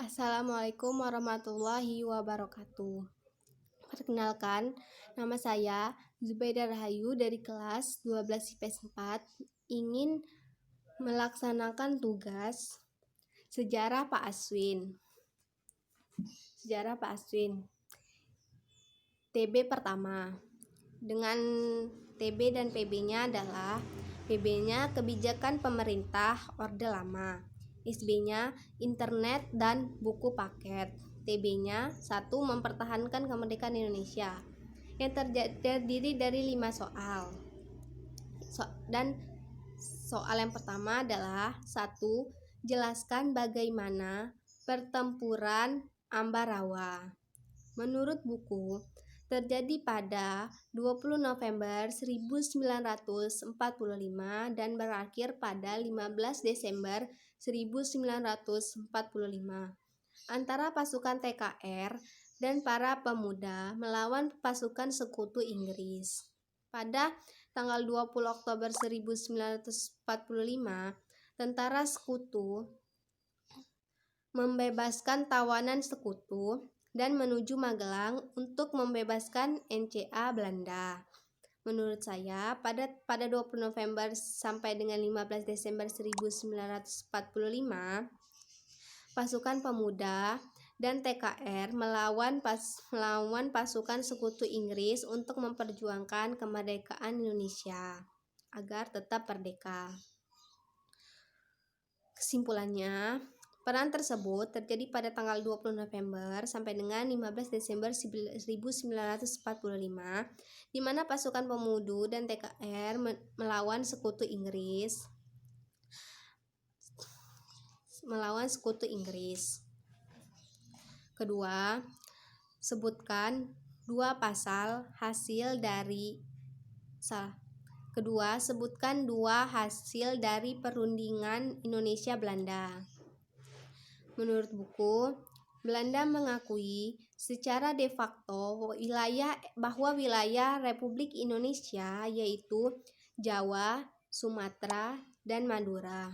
Assalamualaikum warahmatullahi wabarakatuh. Perkenalkan, nama saya Zubaidah Rahayu dari kelas 12 IPS 4 ingin melaksanakan tugas Sejarah Pak Aswin. Sejarah Pak Aswin. TB pertama. Dengan TB dan PB-nya adalah PB-nya kebijakan pemerintah Orde Lama. SB-nya internet dan buku paket. TB-nya 1. Mempertahankan kemerdekaan Indonesia yang terdiri dari 5 soal. Dan soal yang pertama adalah 1. Jelaskan bagaimana pertempuran Ambarawa. Menurut buku, terjadi pada 20 November 1945 dan berakhir pada 15 Desember 1945 antara pasukan TKR dan para pemuda melawan pasukan sekutu Inggris. Pada tanggal 20 Oktober 1945, tentara sekutu membebaskan tawanan sekutu dan menuju Magelang untuk membebaskan NCA Belanda. Menurut saya, pada 20 November sampai dengan 15 Desember 1945, pasukan pemuda dan TKR melawan pasukan sekutu Inggris untuk memperjuangkan kemerdekaan Indonesia agar tetap merdeka. Kesimpulannya, peran tersebut terjadi pada tanggal 20 November sampai dengan 15 Desember 1945, di mana pasukan pemuda dan TKR melawan sekutu Inggris. Kedua, sebutkan dua hasil dari perundingan Indonesia Belanda. Menurut buku, Belanda mengakui secara de facto bahwa wilayah Republik Indonesia yaitu Jawa, Sumatera, dan Madura.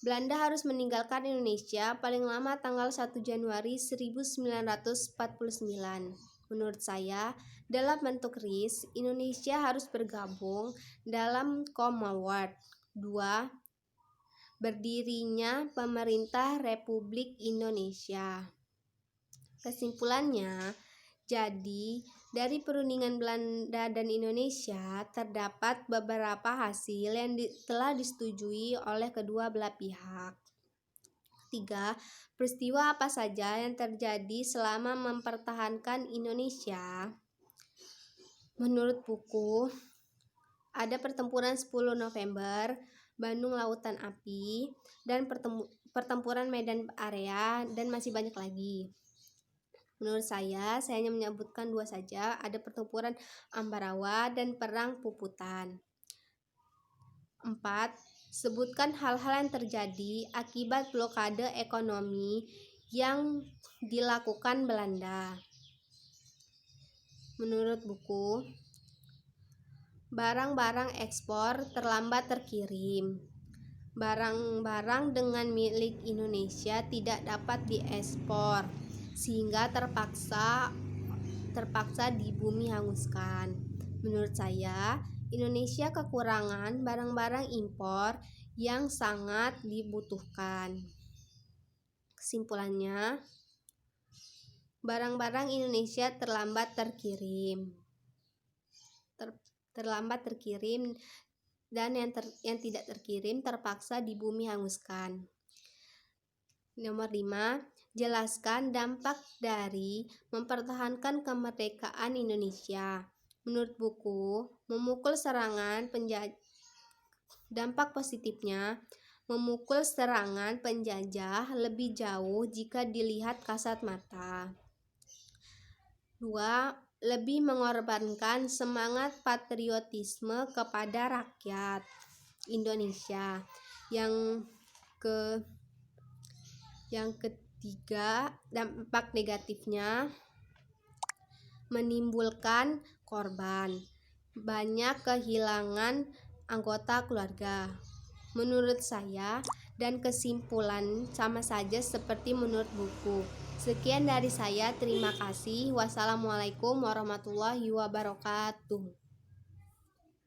Belanda harus meninggalkan Indonesia paling lama tanggal 1 Januari 1949. Menurut saya, dalam bentuk RIS, Indonesia harus bergabung dalam Commonwealth. 2. Berdirinya Pemerintah Republik Indonesia. Kesimpulannya, jadi dari perundingan Belanda dan Indonesia terdapat beberapa hasil yang telah disetujui oleh kedua belah pihak. 3. Peristiwa apa saja yang terjadi selama mempertahankan Indonesia? Menurut buku, ada pertempuran 10 November, Bandung Lautan Api, dan pertempuran Medan Area, dan masih banyak lagi. Menurut saya hanya menyebutkan 2 saja, ada pertempuran Ambarawa dan perang Puputan. 4. Sebutkan hal-hal yang terjadi akibat blokade ekonomi yang dilakukan Belanda. Menurut buku, barang-barang ekspor terlambat terkirim. Barang-barang dengan milik Indonesia tidak dapat diekspor, sehingga terpaksa di bumi hanguskan. Menurut saya, Indonesia kekurangan barang-barang impor yang sangat dibutuhkan. Kesimpulannya, barang-barang Indonesia terlambat terkirim dan yang tidak terkirim terpaksa di bumi hanguskan. Nomor 5. Jelaskan dampak dari mempertahankan kemerdekaan Indonesia. Menurut buku, dampak positifnya, memukul serangan penjajah lebih jauh jika dilihat kasat mata. 2. Lebih mengorbankan semangat patriotisme kepada rakyat Indonesia. Yang ketiga, dampak negatifnya menimbulkan korban, banyak kehilangan anggota keluarga. Menurut saya, dan kesimpulan sama saja seperti menurut buku. Sekian dari saya, terima kasih. Wassalamualaikum warahmatullahi wabarakatuh.